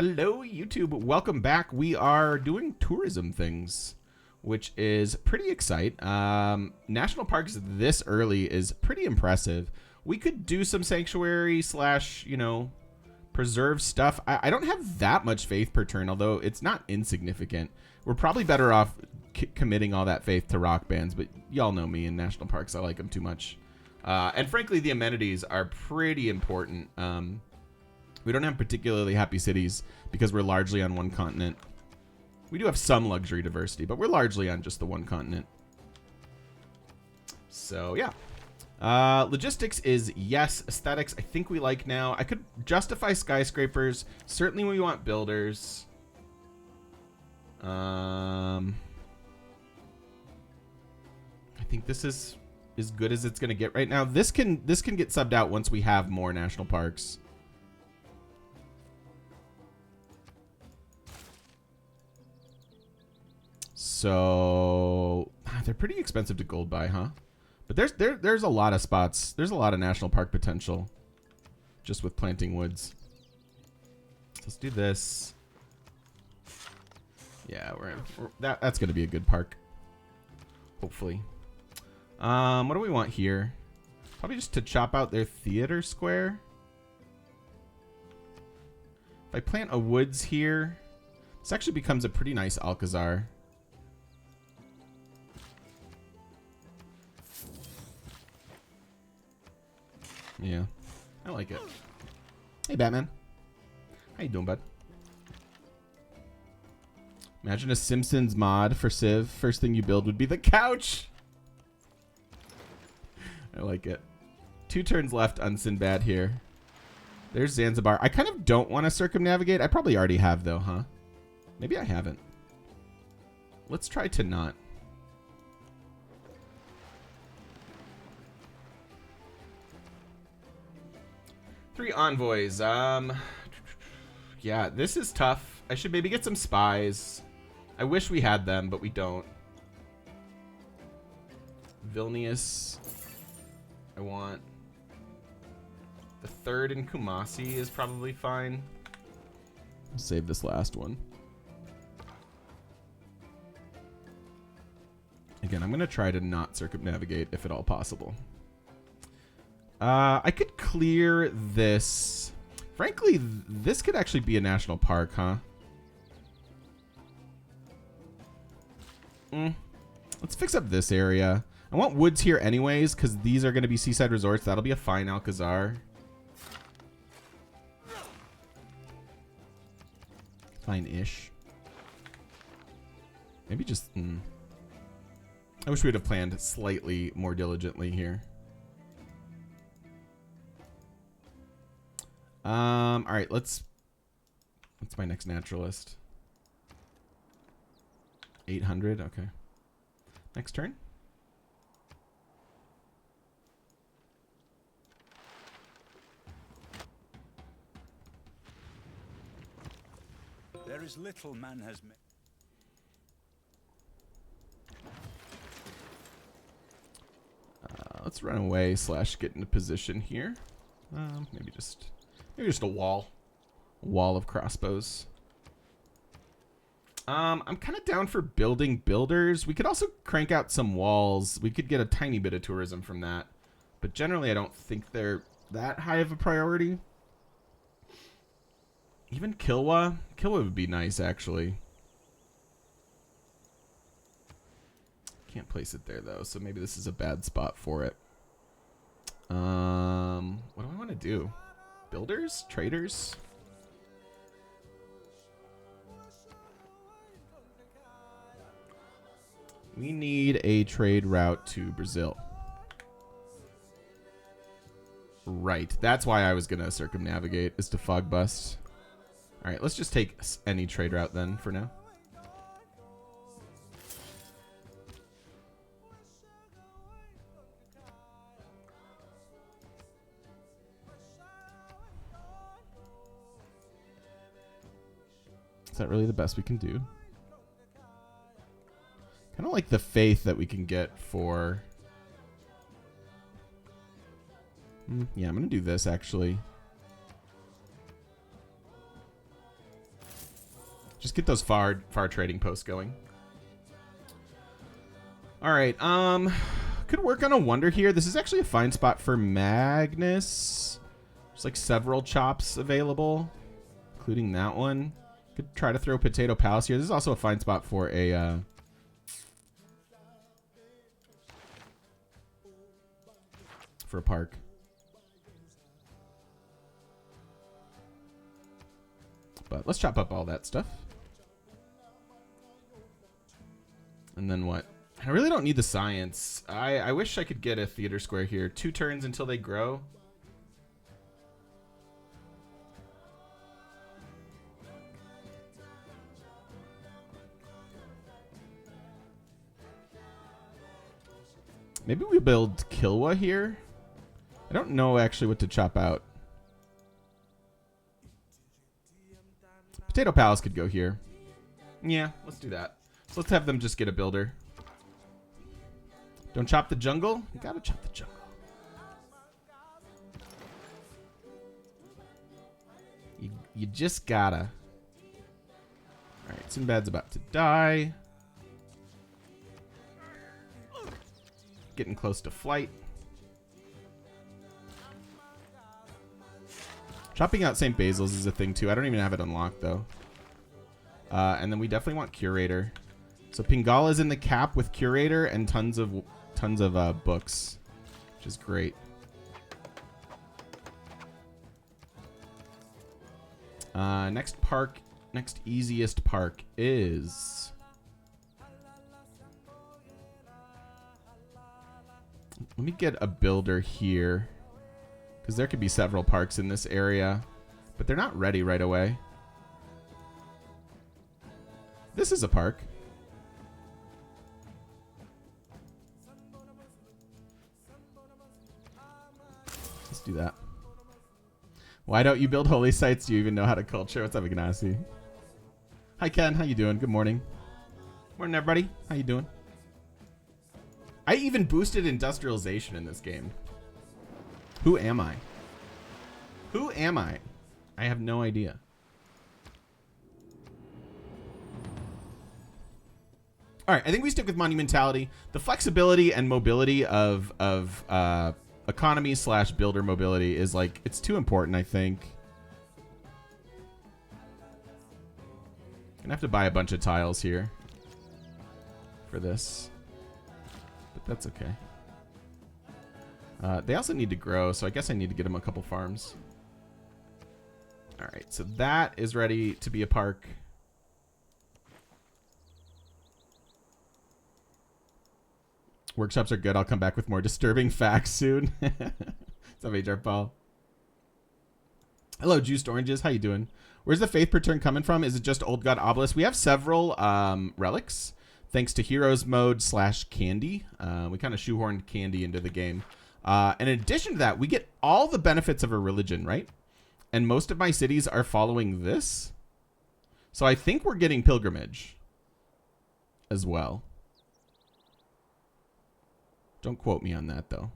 Hello, YouTube. Welcome back. We are doing tourism things, which is pretty exciting. National parks this early is pretty impressive. We could do some sanctuary slash, preserve stuff. I don't have that much faith per turn, although it's not insignificant. We're probably better off committing all that faith to rock bands, but y'all know me in national parks. I like them too much. And frankly, the amenities are pretty important. We don't have particularly happy cities because we're largely on one continent. We do have some luxury diversity, but we're largely on just the one continent. So, yeah. Logistics is yes. Aesthetics, I think we like now. I could justify skyscrapers. Certainly we want builders. I think this is as good as it's going to get right now. This can get subbed out once we have more national parks. So they're pretty expensive to gold buy, huh? But there's a lot of spots. There's a lot of national park potential just with planting woods. So let's do this. Yeah, that's going to be a good park. Hopefully. What do we want here? Probably just to chop out their theater square. If I plant a woods here, this actually becomes a pretty nice Alcazar. Yeah, I like it. Hey, Batman. How you doing, bud? Imagine a Simpsons mod for Civ. First thing you build would be the couch. I like it. 2 turns left on Sinbad here. There's Zanzibar. I kind of don't want to circumnavigate. I probably already have, though, huh? Maybe I haven't. Let's try to not. Three envoys. Yeah, this is tough. I should maybe get some spies. I wish we had them, but we don't. Vilnius. I want the 3rd in Kumasi is probably fine. I'll save this last one. Again, I'm going to try to not circumnavigate if at all possible. I could clear this. Frankly, this could actually be a national park, huh? Let's fix up this area. I want woods here anyways, because these are going to be seaside resorts. That'll be a fine Alcazar. Fine-ish. Maybe just... I wish we would have planned slightly more diligently here. All right, what's my next naturalist? 800, okay. Next turn. There is little man has made. Let's run away / get into position here. Maybe just a wall of crossbows. I'm kind of down for building builders. We could also crank out some walls. We could get a tiny bit of tourism from that, but generally I don't think they're that high of a priority. Even Kilwa would be nice, actually. Can't place it there though, so maybe this is a bad spot for it. What do I want to do? Builders? Traders? We need a trade route to Brazil. Right. That's why I was going to circumnavigate, is to fog bust. All right, let's just take any trade route then for now. Is that really the best we can do? Kind of like the faith that we can get for... Yeah, I'm going to do this, actually. Just get those far trading posts going. All right. Could work on a wonder here. This is actually a fine spot for Magnus. There's like several chops available, including that one. Could try to throw Potato Palace here. This is also a fine spot for a park. But let's chop up all that stuff. And then what? I really don't need the science. I wish I could get a theater square here. 2 turns until they grow. Maybe we build Kilwa here. I don't know actually what to chop out. Potato Palace could go here. Yeah, let's do that. So let's have them just get a builder. Don't chop the jungle. You gotta chop the jungle. You just gotta. Alright, Sinbad's about to die. Getting close to flight. Chopping out St. Basil's is a thing too. I don't even have it unlocked though. And then we definitely want Curator. So Pingala's in the cap with Curator and tons of books, which is great. Next easiest park is... Let me get a builder here, because there could be several parks in this area, but they're not ready right away. This is a park. Let's do that. Why don't you build holy sites? Do you even know how to culture? What's up, Ignacy? Hi, Ken. How you doing? Good morning. Morning, everybody. How you doing? I even boosted industrialization in this game. Who am I? Who am I? I have no idea. All right, I think we stick with monumentality. The flexibility and mobility of economy / builder mobility is like, it's too important, I think. Gonna have to buy a bunch of tiles here for this, but that's okay. They also need to grow, so I guess I need to get them a couple farms. All right, so that is ready to be a park. Workshops are good. I'll come back with more disturbing facts soon. What's up, HR Paul? Hello, Juiced Oranges. How you doing? Where's the faith per turn coming from? Is it just Old God Obelisk? We have several relics, thanks to Heroes Mode / Candy. We kind of shoehorned Candy into the game. And in addition to that, we get all the benefits of a religion, right? And most of my cities are following this. So I think we're getting pilgrimage as well. Don't quote me on that, though.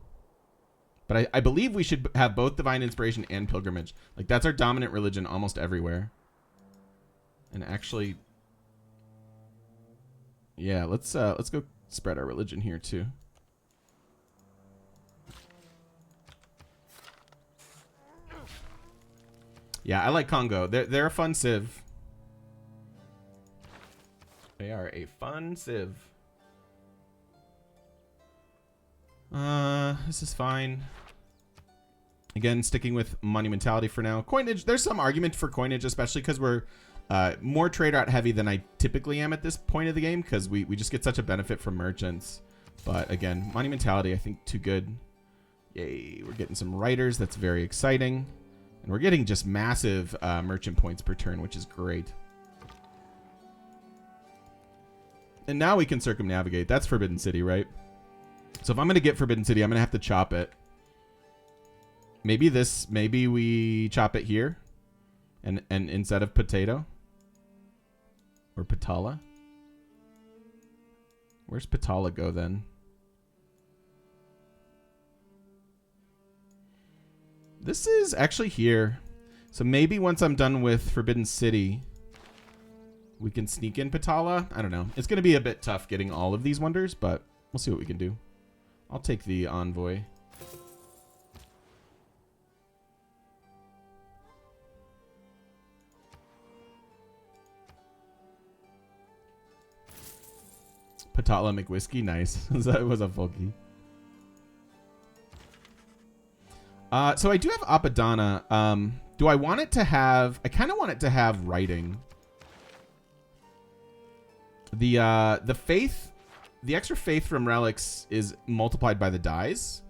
But I believe we should have both divine inspiration and pilgrimage. Like, that's our dominant religion almost everywhere. And actually, yeah, let's go spread our religion here too. Yeah, I like Congo. They're a fun civ. They are a fun civ. This is fine. Again, sticking with monumentality for now. Coinage, there's some argument for coinage, especially because we're more trade route heavy than I typically am at this point of the game, because we just get such a benefit from merchants. But again, monumentality, I think, too good. Yay, we're getting some writers. That's very exciting. And we're getting just massive merchant points per turn, which is great. And now we can circumnavigate. That's Forbidden City, right? So if I'm going to get Forbidden City, I'm going to have to chop it. Maybe we chop it here. And instead of potato. Or Patala. Where's Patala go then? This is actually here. So maybe once I'm done with Forbidden City, We can sneak in Patala. I don't know. It's going to be a bit tough getting all of these wonders, but we'll see what we can do. I'll take the envoy. Patala McWhiskey, nice. That was a folky. So I do have Apadana. Do I want it to have... I kind of want it to have writing. The faith... The extra faith from relics is multiplied by the dies.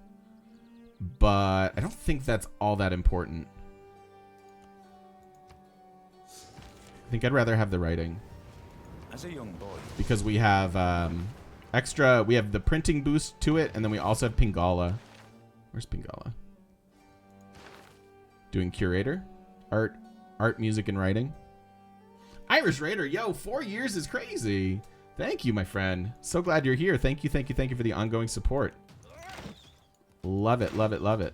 But I don't think that's all that important. I think I'd rather have the writing. As a young boy. Because we have extra... We have the printing boost to it, and then we also have Pingala. Where's Pingala? Doing curator, art, music, and writing. Irish Raider, yo, 4 years is crazy. Thank you, my friend. So glad you're here. Thank you for the ongoing support. Love it, love it, love it.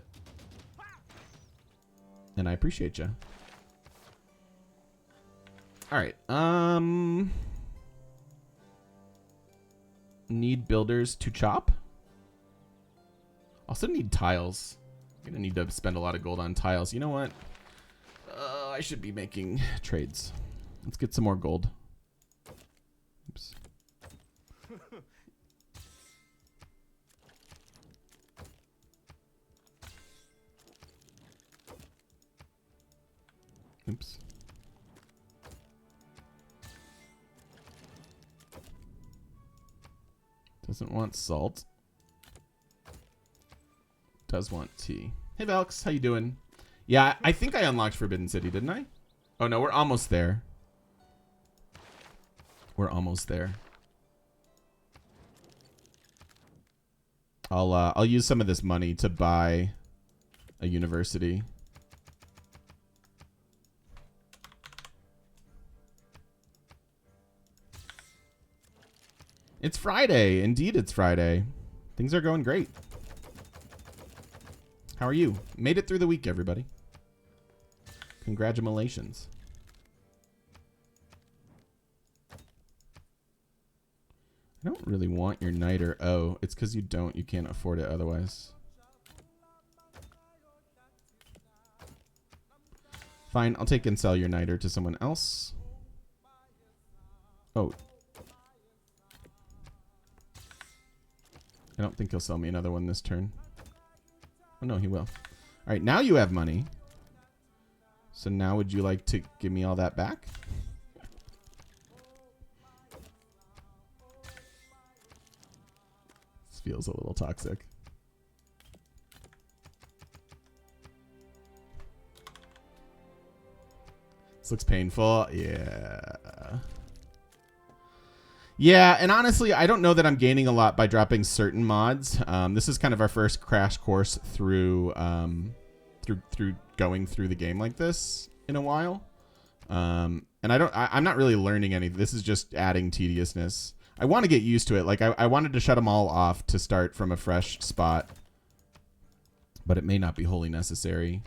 And I appreciate you. All right. Need builders to chop. Also need tiles. I'm gonna need to spend a lot of gold on tiles. You know what? I should be making trades. Let's get some more gold. Oops. Oops. Doesn't want salt. Does want tea. Hey Valks, how you doing? Yeah, I think I unlocked Forbidden City, didn't I? Oh no, we're almost there. We're almost there. I'll use some of this money to buy a university. It's Friday. Indeed, it's Friday. Things are going great. How are you? Made it through the week, everybody. Congratulations. I don't really want your niter. Oh, it's because you don't. You can't afford it otherwise. Fine, I'll take and sell your niter to someone else. Oh. I don't think he'll sell me another one this turn. Oh, no, he will. All right, now you have money. So now would you like to give me all that back? This feels a little toxic. This looks painful. Yeah. Yeah, and honestly, I don't know that I'm gaining a lot by dropping certain mods. This is kind of our first crash course through through going through the game like this in a while. And I'm not really learning anything. This is just adding tediousness. I want to get used to it. Like I wanted to shut them all off to start from a fresh spot, but it may not be wholly necessary.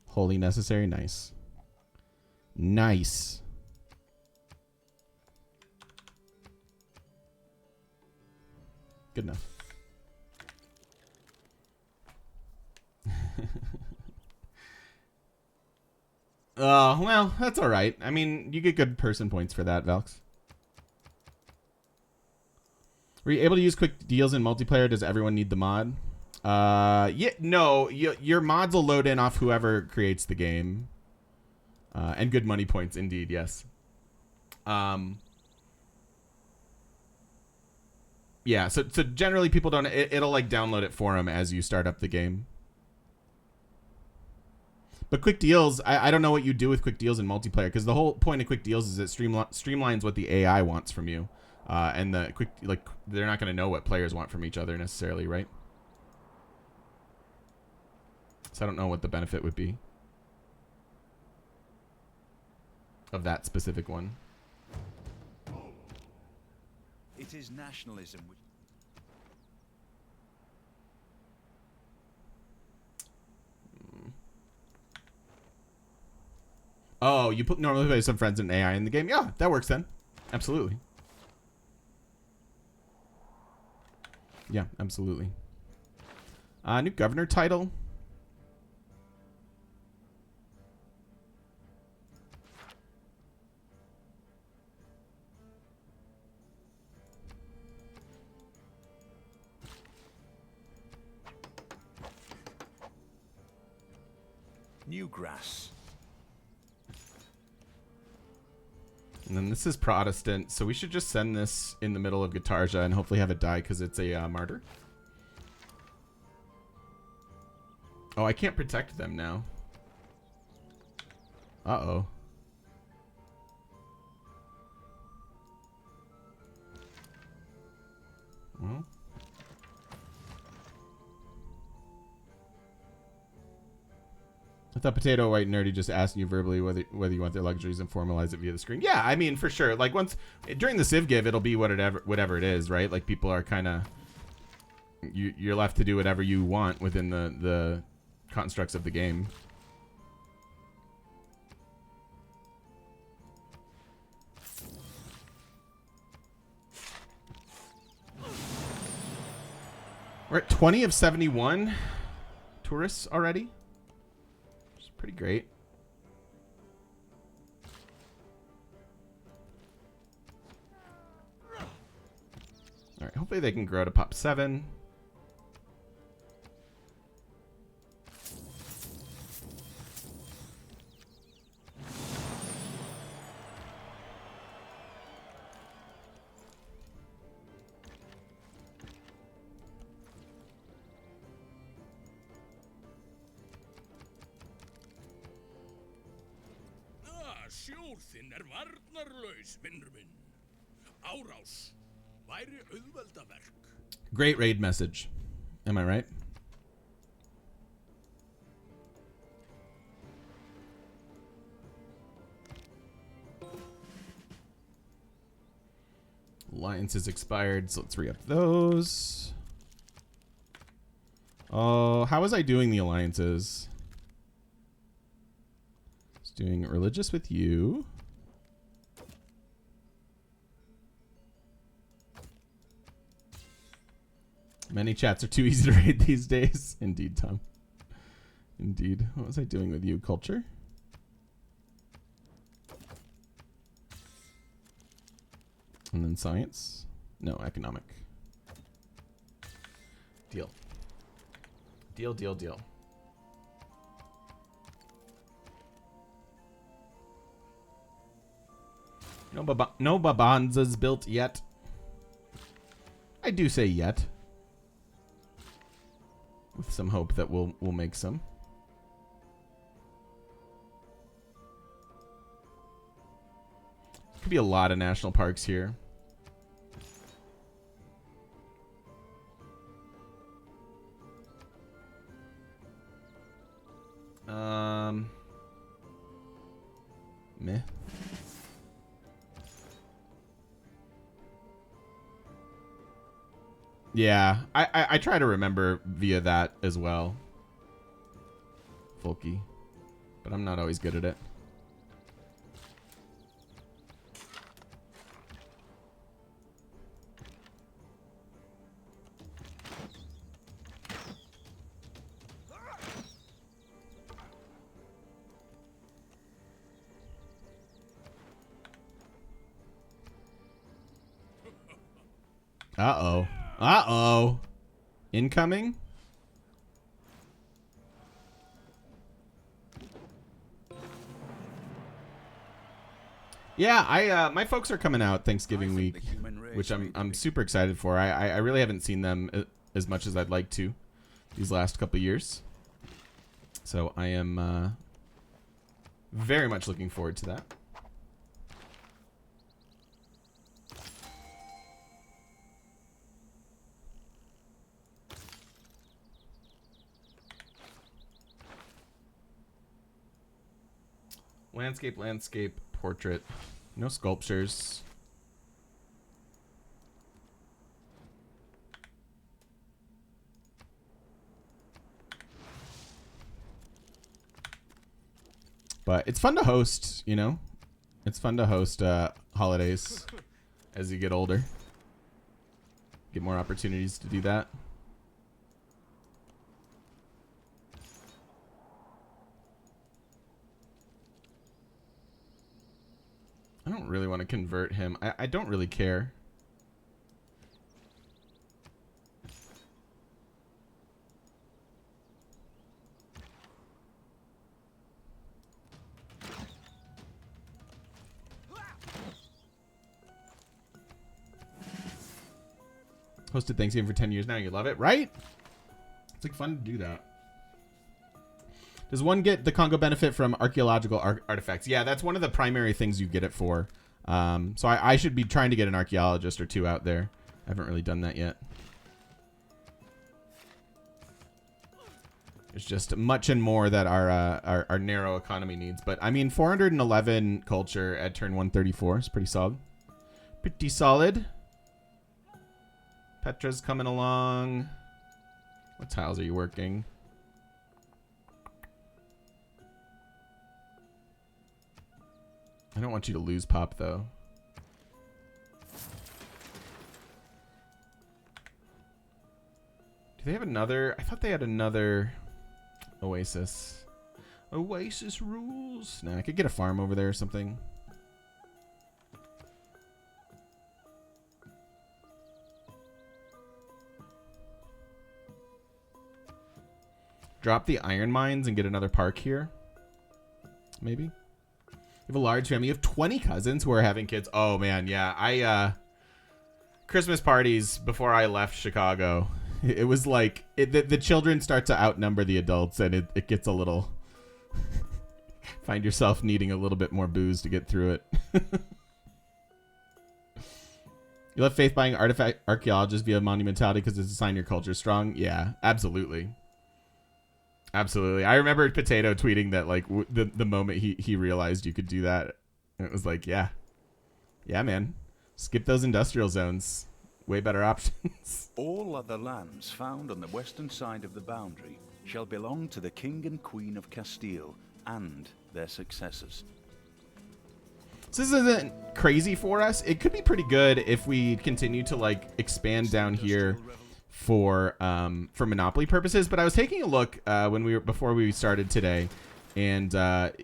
Wholly necessary. Nice. Nice. Good enough. Well, that's all right. I mean, you get good person points for that, Valks. Were you able to use quick deals in multiplayer? Does everyone need the mod? Yeah, no, your mods will load in off whoever creates the game. And good money points, indeed, yes. Yeah, so generally people don't, it'll like download it for them as you start up the game. But quick deals, I don't know what you do with quick deals in multiplayer, because the whole point of quick deals is it streamlines what the AI wants from you. And the quick, like, they're not going to know what players want from each other necessarily, right? So I don't know what the benefit would be of that specific one. It is nationalism which... Oh, you normally play some friends and AI in the game? Yeah, that works then. Absolutely. Yeah, absolutely. New governor title. New grass. And then this is Protestant, so we should just send this in the middle of Guitarja and hopefully have it die because it's a martyr. Oh, I can't protect them now. Uh-oh. Well. I thought Potato White Nerdy just asked you verbally whether you want their luxuries and formalize it via the screen. Yeah, I mean, for sure. Like, once during the Civ give, it'll be whatever it is, right? Like, people are kind of... You're left to do whatever you want within the constructs of the game. We're at 20 of 71 tourists already. Which is pretty great. All right, hopefully they can grow to pop 7. Sjór þinn varnarlaus, vinnur minn. Árás væri auðveldaverk. Great raid message. Am I right? Alliance is expired, so let's re-up those. Oh, how was I doing the alliances? Doing religious with you. Many chats are too easy to raid these days. Indeed, Tom. Indeed. What was I doing with you? Culture? And then science? No, economic. Deal. Deal, deal, deal. No Babanzas built yet. I do say yet. With some hope that we'll make some. Could be a lot of national parks here. Meh. Yeah, I try to remember via that as well. Folky. But I'm not always good at it. Uh-oh. Uh-oh. Incoming? Yeah, my folks are coming out Thanksgiving week, which I'm super excited for. I really haven't seen them as much as I'd like to these last couple of years. So I am very much looking forward to that. Landscape, landscape, portrait. No sculptures. But it's fun to host, you know? It's fun to host holidays as you get older. Get more opportunities to do that. I don't really want to convert him. I don't really care. Hosted Thanksgiving for 10 years now. You love it, right? It's like fun to do that. Does one get the Congo benefit from archaeological artifacts? Yeah, that's one of the primary things you get it for. So I should be trying to get an archaeologist or two out there. I haven't really done that yet. There's just much and more that our narrow economy needs. But I mean, 411 culture at turn 134 is pretty solid. Pretty solid. Petra's coming along. What tiles are you working? I don't want you to lose pop, though. Do they have another? I thought they had another Oasis. Oasis rules. Nah, I could get a farm over there or something. Drop the iron mines and get another park here. Maybe. You have a large family. You have 20 cousins who are having kids. Oh, man, yeah. Christmas parties before I left Chicago, it was like the children start to outnumber the adults, and it gets a little... Find yourself needing a little bit more booze to get through it. You love faith buying artifact archaeologists via monumentality because it's a sign your culture is strong? Yeah, absolutely. Absolutely. I remember Potato tweeting that, like, the moment he realized you could do that. And it was like, yeah. Yeah, man. Skip those industrial zones. Way better options. All other lands found on the western side of the boundary shall belong to the King and Queen of Castile and their successors. So this isn't crazy for us. It could be pretty good if we continue to, like, expand down here for monopoly purposes. But I was taking a look before we started today, and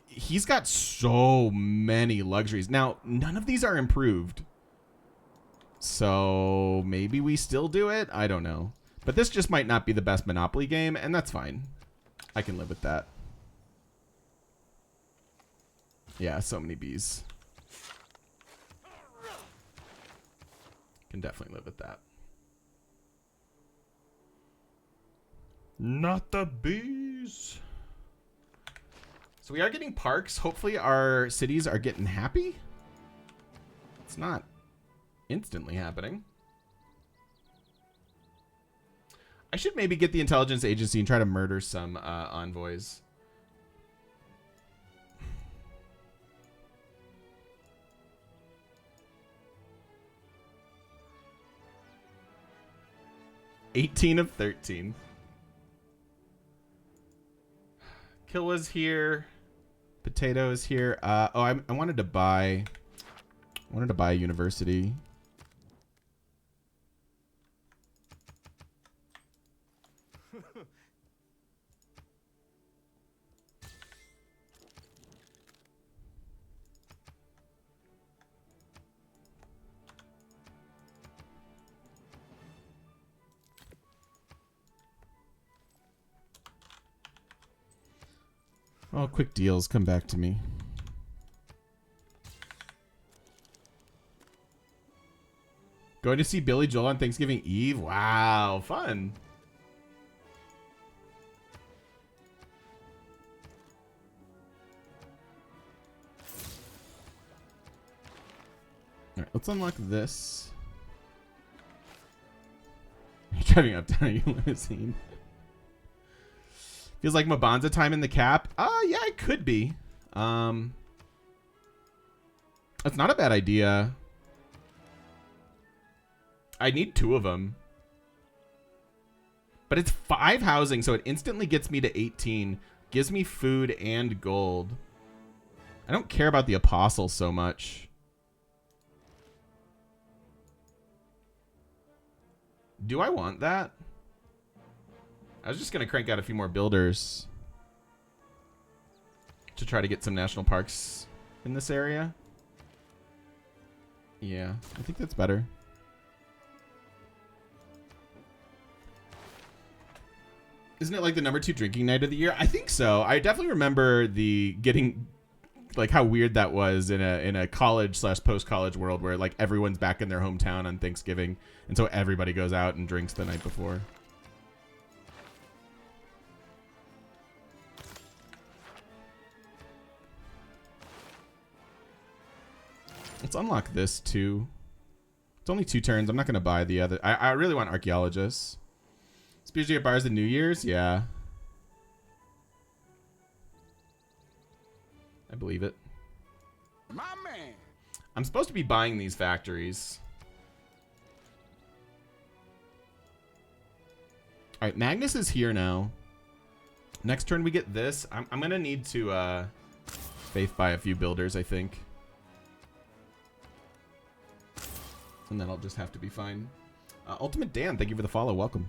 he's got so many luxuries. Now, none of these are improved, so maybe we still do it. I don't know, but this just might not be the best monopoly game, and that's fine. I can live with that. Yeah, so many bees. Can definitely live with that. Not the bees. So we are getting parks. Hopefully our cities are getting happy. It's not instantly happening. I should maybe get the intelligence agency and try to murder some envoys. $18 of 13. Kill was here. Potato is here. I wanted to buy a university. Oh, quick deals come back to me. Going to see Billy Joel on Thanksgiving Eve? Wow, fun. All right, let's unlock this. You're driving uptown in your limousine. Feels like Mabanza time in the cap. Yeah, it could be. That's not a bad idea. I need 2 of them. But it's 5 housing, so it instantly gets me to 18. Gives me food and gold. I don't care about the apostle so much. Do I want that? I was just going to crank out a few more builders to try to get some national parks in this area. Yeah, I think that's better. Isn't it like the #2 drinking night of the year? I think so. I definitely remember the getting like how weird that was in a college / post-college world where like everyone's back in their hometown on Thanksgiving, and so everybody goes out and drinks the night before. Let's unlock this too. It's only 2 turns. I'm not going to buy the other. I really want archaeologists. Spears to get bars in New Year's? Yeah. I believe it. My man. I'm supposed to be buying these factories. All right, Magnus is here now. Next turn we get this. I'm going to need to faith buy a few builders, I think. And then I'll just have to be fine. Ultimate Dan, thank you for the follow. Welcome.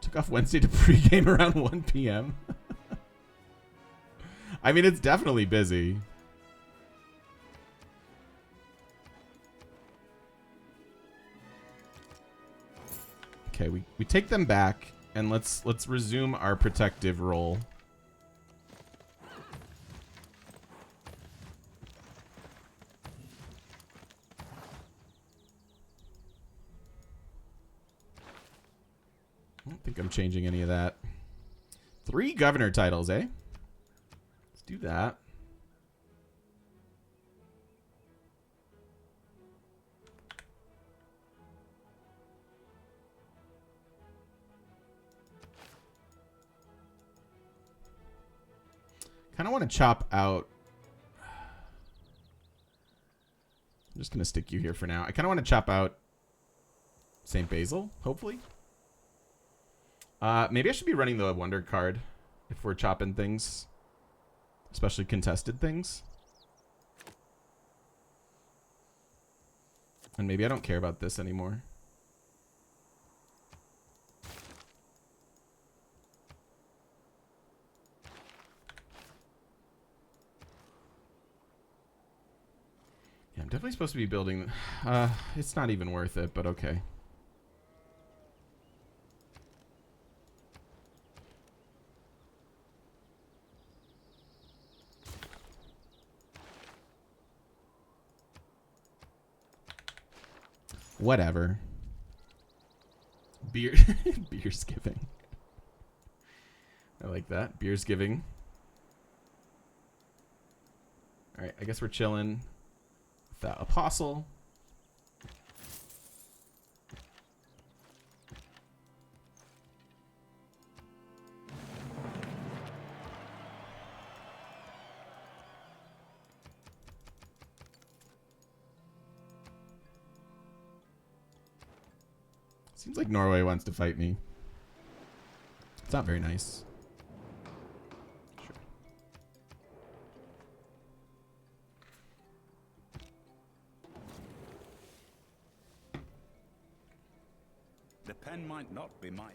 Took off Wednesday to pregame around 1 p.m. I mean, it's definitely busy. Okay, we take them back, and let's resume our protective role. I don't think I'm changing any of that. 3 governor titles, eh? Let's do that. Kind of want to chop out. I'm just going to stick you here for now. I kind of want to chop out St. Basil, hopefully. Maybe I should be running the Wonder card if we're chopping things, especially contested things. And maybe I don't care about this anymore. Yeah, I'm definitely supposed to be building. It's not even worth it, but okay. Whatever. Beer beer's giving. I like that. Beer's giving. All right, I guess we're chilling with that apostle. Seems like Norway wants to fight me. It's not very nice. Sure. The pen might not be mine.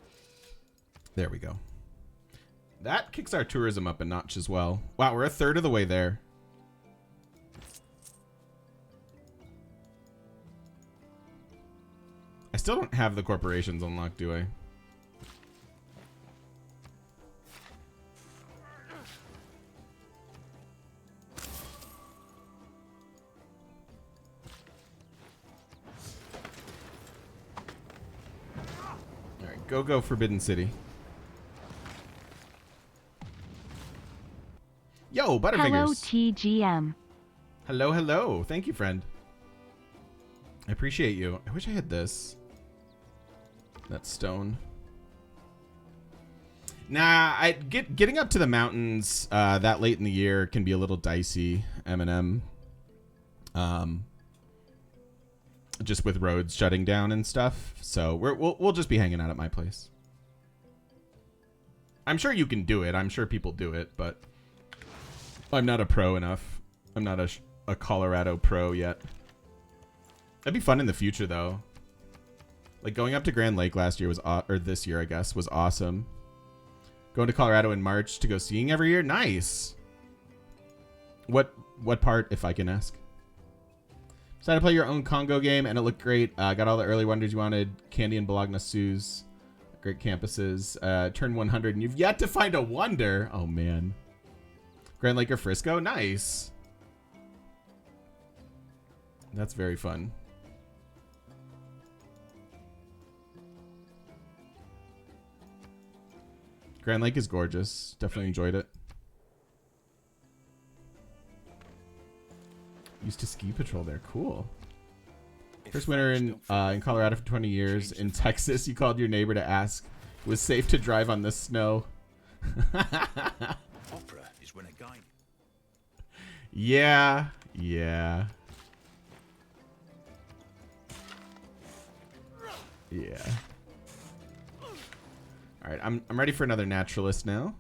There we go. That kicks our tourism up a notch as well. Wow, we're a third of the way there. I still don't have the corporations unlocked, do I? Alright, go Forbidden City. Yo, Butterfingers. Hello, TGM. Hello. Thank you, friend. I appreciate you. I wish I had this. That stone. Nah, getting up to the mountains that late in the year can be a little dicey, M&M. Just with roads shutting down and stuff. So we'll just be hanging out at my place. I'm sure you can do it. I'm sure people do it, but I'm not a pro enough. I'm not a Colorado pro yet. That'd be fun in the future, though. Like going up to Grand Lake last year was, or this year, I guess, was awesome. Going to Colorado in March to go skiing every year, nice. What part, if I can ask? Decided to play your own Congo game, and it looked great. Got all the early wonders you wanted. Candy and Bologna Sue's. Great campuses. Turn 100, and you've yet to find a wonder. Oh, man. Grand Lake or Frisco? Nice. That's very fun. Grand Lake is gorgeous. Definitely enjoyed it. Used to ski patrol there. Cool. First winter in Colorado for 20 years. In Texas, you called your neighbor to ask if it was safe to drive on the snow. Opera is when a guy... Yeah. All right, I'm ready for another naturalist now.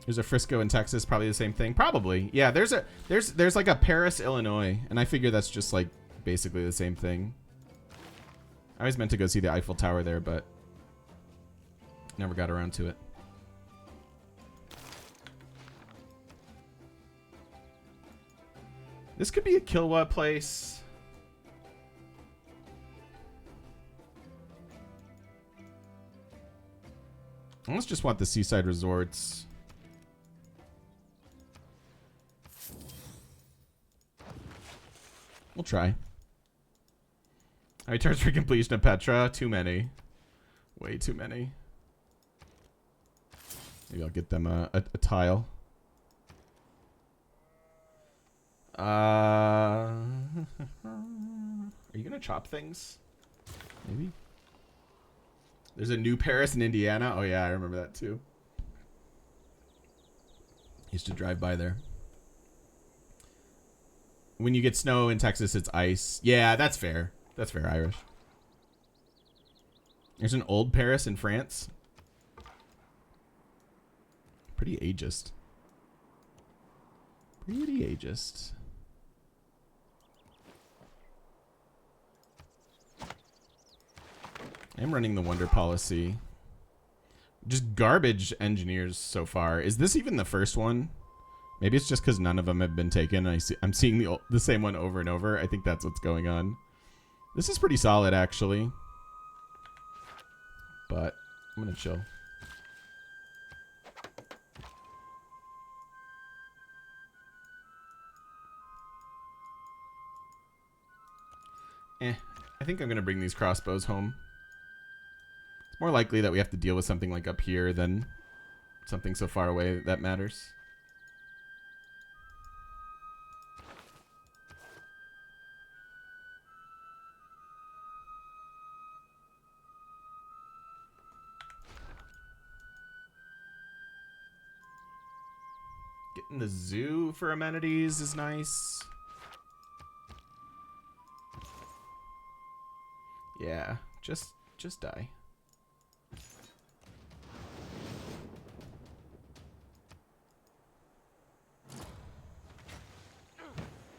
There's a Frisco in Texas, probably the same thing. Probably. Yeah, there's like a Paris, Illinois, and I figure that's just like basically the same thing. I always meant to go see the Eiffel Tower there, but never got around to it. This could be a Kilwa place. I almost just want the seaside resorts. We'll try. How many turns for completion of Petra? Too many. Way too many. Maybe I'll get them a tile. Are you gonna chop things? Maybe. There's a new Paris in Indiana. Oh yeah, I remember that too. Used to drive by there. When you get snow in Texas, it's ice. Yeah, that's fair. That's fair, Irish. There's an old Paris in France. Pretty ageist. Pretty ageist. I'm running the wonder policy. Just garbage engineers so far. Is this even the first one? Maybe it's just because none of them have been taken. I'm seeing the same one over and over. I think that's what's going on. This is pretty solid, actually. But I'm going to chill. I think I'm going to bring these crossbows home. It's more likely that we have to deal with something like up here than something so far away that matters. Getting the zoo for amenities is nice. Yeah, just die.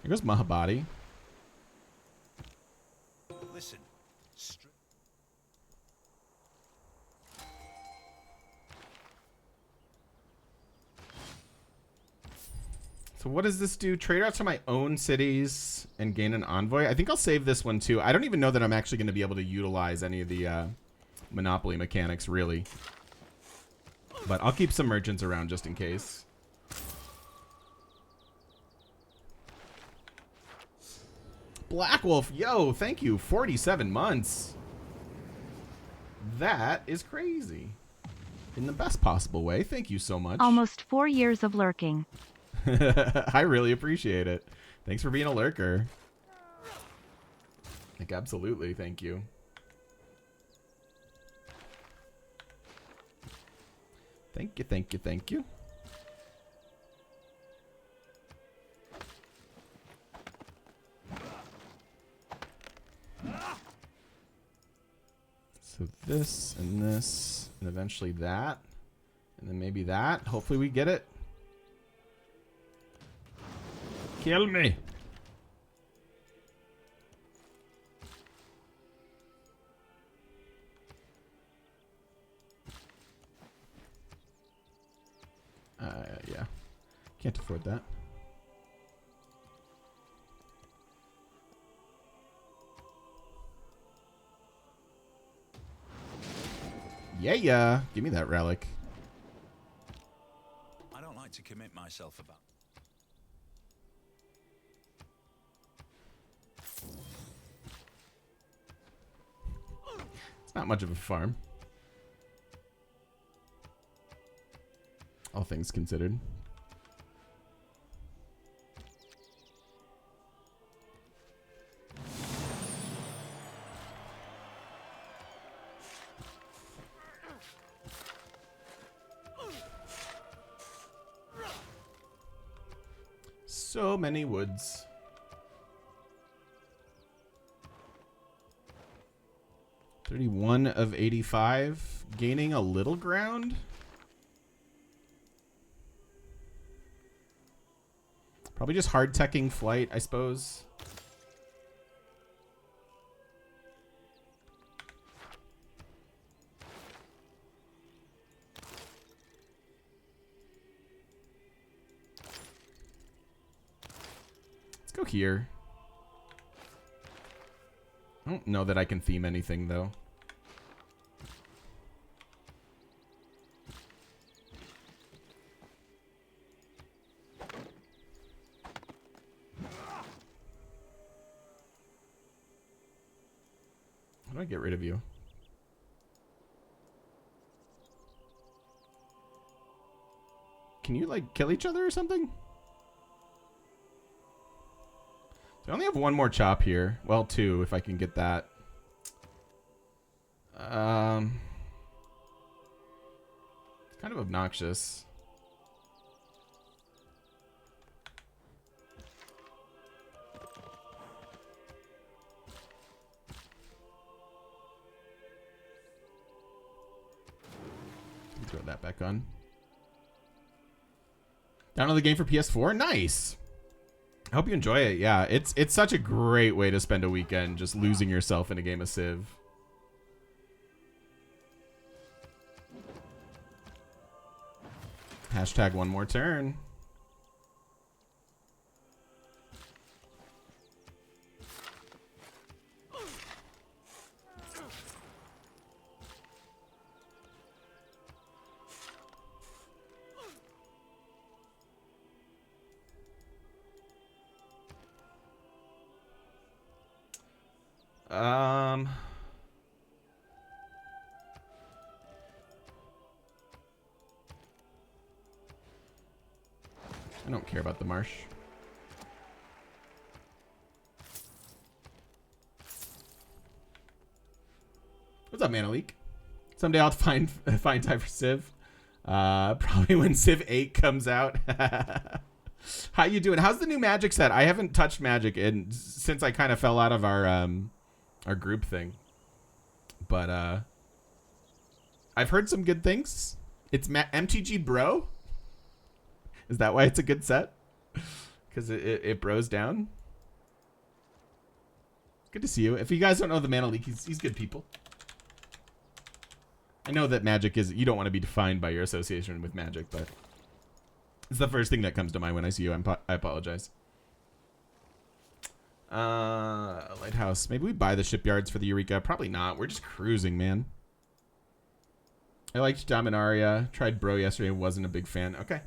Here goes Mahabadi. Listen. So what does this do? Trade out to my own cities and gain an envoy. I think I'll save this one too. I don't even know that I'm actually going to be able to utilize any of the monopoly mechanics really. But I'll keep some merchants around just in case. Black Wolf, yo, thank you. 47 months. That is crazy. In the best possible way. Thank you so much. Almost 4 years of lurking. I really appreciate it. Thanks for being a lurker. Like, absolutely. Thank you. Thank you, thank you, thank you. So this, and eventually that. And then maybe that. Hopefully we get it. Kill me. Yeah. Can't afford that. Yeah. Give me that relic. I don't like to commit myself about. It's not much of a farm. All things considered. So many woods. $31 of 85. Gaining a little ground. Probably just hard teching flight, I suppose. Let's go here. I don't know that I can theme anything, though. How do I get rid of you? Can you, like, kill each other or something? So I only have one more chop here. Well, two, if I can get that. It's kind of obnoxious. Throw that back on. Download the game for PS4? Nice! I hope you enjoy it. Yeah, it's such a great way to spend a weekend just losing yourself in a game of Civ. Hashtag one more turn. I don't care about the marsh. What's up, Manaleek? Someday I'll find time for Civ. Probably when Civ 8 comes out. How you doing? How's the new Magic set? I haven't touched Magic since I kind of fell out of our group thing. But I've heard some good things. It's MTG Bro. Is that why it's a good set? Because it bros down. Good to see you. If you guys don't know the Mana Leak, he's good people. I know that Magic is... You don't want to be defined by your association with Magic, but... It's the first thing that comes to mind when I see you. I apologize. Lighthouse. Maybe we buy the shipyards for the Eureka. Probably not. We're just cruising, man. I liked Dominaria. Tried Bro yesterday. Wasn't a big fan. Okay.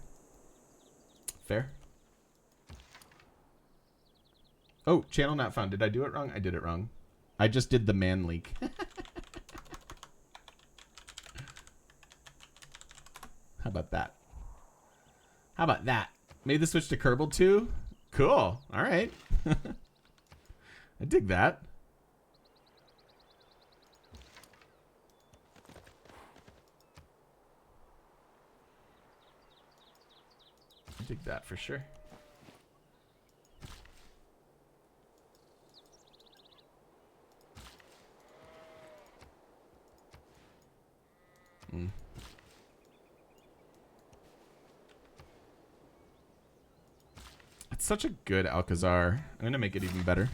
Fair. Oh, channel not found. Did I do it wrong? I did it wrong. I just did the man leak. How about that? How about that? Made the switch to Kerbal too? Cool. All right. I dig that. dig that for sure. It's such a good Alcazar. I'm gonna make it even better.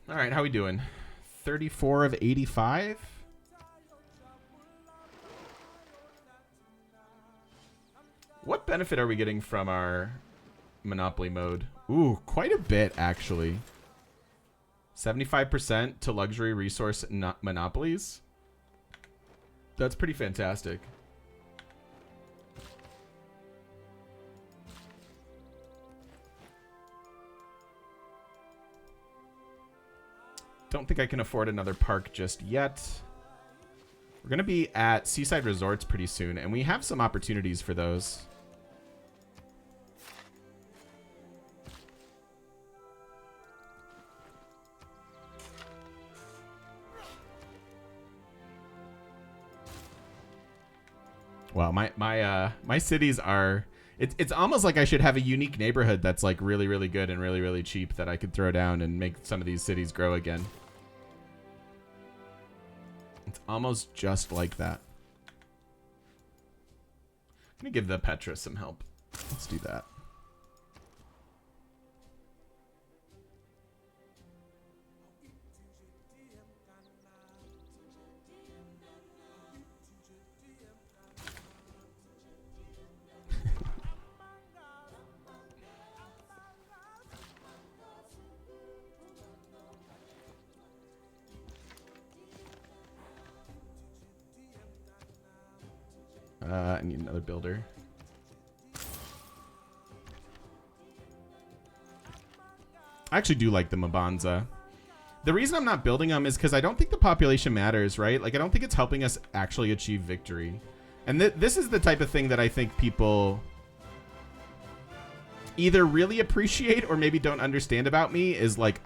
All right, how we doing? 34 of 85. What benefit are we getting from our monopoly mode? Ooh, quite a bit actually. 75% to luxury resource monopolies. That's pretty fantastic. Don't think I can afford another park just yet. We're going to be at Seaside Resorts pretty soon, and we have some opportunities for those. Wow, my cities are... It's almost like I should have a unique neighborhood that's like really, really good and really, really cheap that I could throw down and make some of these cities grow again. It's almost just like that. I'm going to give the Petra some help. Let's do that. I need another builder. I actually do like the Mvemba. The reason I'm not building them is because I don't think the population matters, right? Like, I don't think it's helping us actually achieve victory. And this is the type of thing that I think people either really appreciate or maybe don't understand about me is like,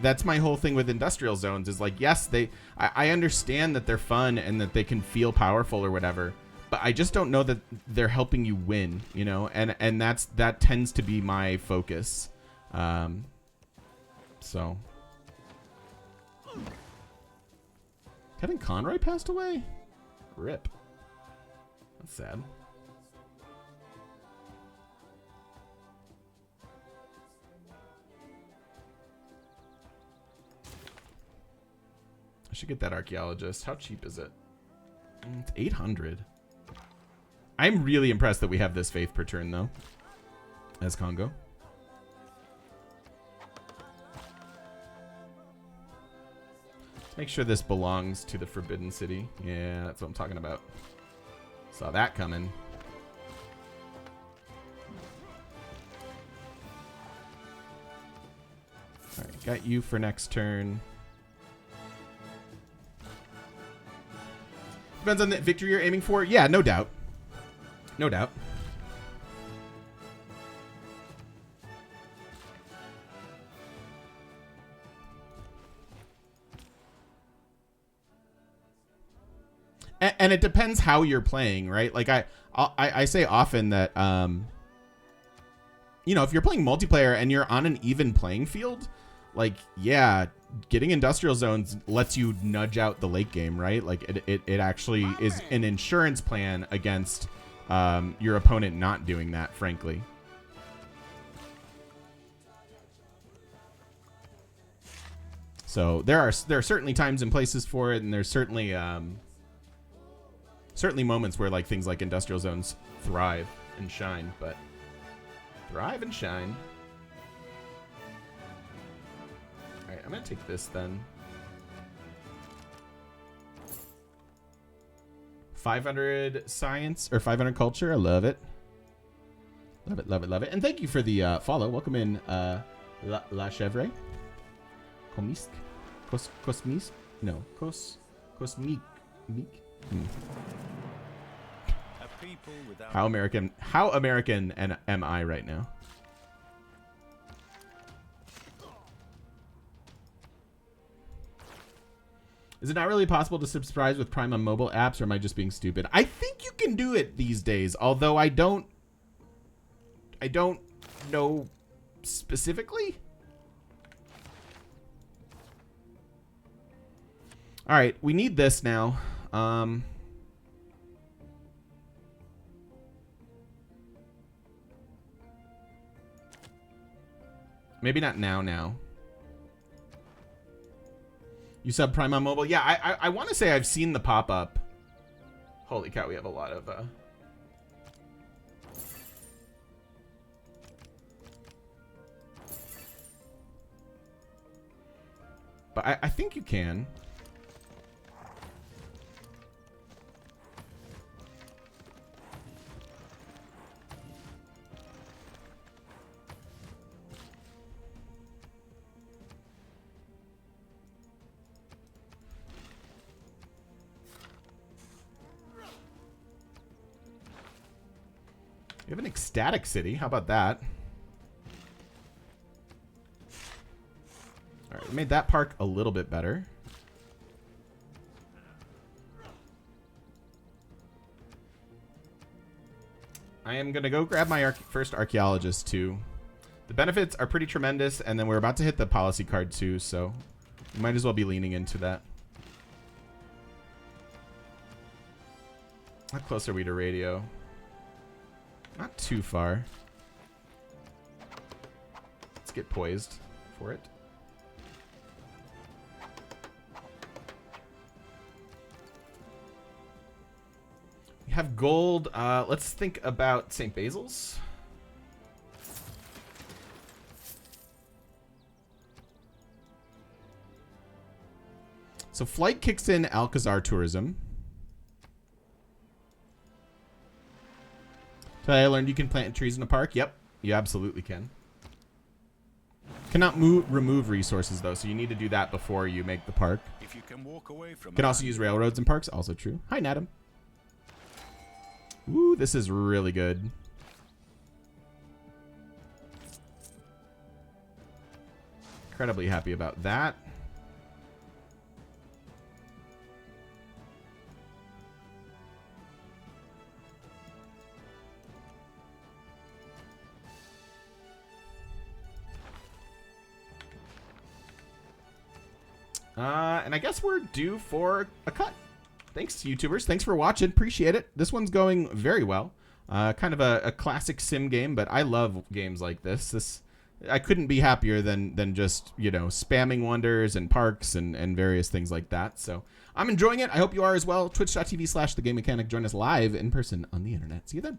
that's my whole thing with industrial zones is like, yes, I understand that they're fun and that they can feel powerful or whatever. But I just don't know that they're helping you win, you know, and that tends to be my focus. So, Kevin Conroy passed away. RIP. That's sad. I should get that archaeologist. How cheap is it? It's 800. I'm really impressed that we have this faith per turn, though, as Congo. Let's make sure this belongs to the Forbidden City. Yeah, that's what I'm talking about. Saw that coming. All right, got you for next turn. Depends on the victory you're aiming for. Yeah, no doubt. No doubt. And it depends how you're playing, right? Like I say often that you know, if you're playing multiplayer and you're on an even playing field, like, yeah, getting industrial zones lets you nudge out the late game, right? Like it actually is an insurance plan against your opponent not doing that, frankly. So there are certainly times and places for it, and there's certainly moments where like things like industrial zones thrive and shine, but thrive and shine. All right, I'm gonna take this then. 500 science or 500 culture. I love it. Love it, love it, love it. And thank you for the follow. Welcome in, La Chevre. Comisk? Cosmis? No. Cosmic. How American am I right now? Is it not really possible to subscribe with Prime on mobile apps, or am I just being stupid? I think you can do it these days, although I don't know specifically. All right, we need this now. Maybe not now. You sub Prime on mobile? Yeah, I want to say I've seen the pop-up. Holy cow, we have a lot of... But I think you can. You have an ecstatic city. How about that? All right, we made that park a little bit better. I am going to go grab my first archaeologist, too. The benefits are pretty tremendous, and then we're about to hit the policy card, too, so we might as well be leaning into that. How close are we to radio? Not too far. Let's get poised for it. We have gold. Let's think about St. Basil's. So flight kicks in Alcazar tourism. Today I learned you can plant trees in a park. Yep, you absolutely can. Cannot remove resources though, so you need to do that before you make the park. If you can walk away from Can also use railroads in parks. Also true. Hi, Nadam. Ooh, this is really good. Incredibly happy about that. And I guess we're due for a cut. Thanks, YouTubers. Thanks for watching. Appreciate it. This one's going very well. Kind of a classic sim game, but I love games like this. I couldn't be happier than just, you know, spamming wonders and parks and various things like that. So I'm enjoying it. I hope you are as well. Twitch.tv/thegamemechanic. Join us live in person on the internet. See you then.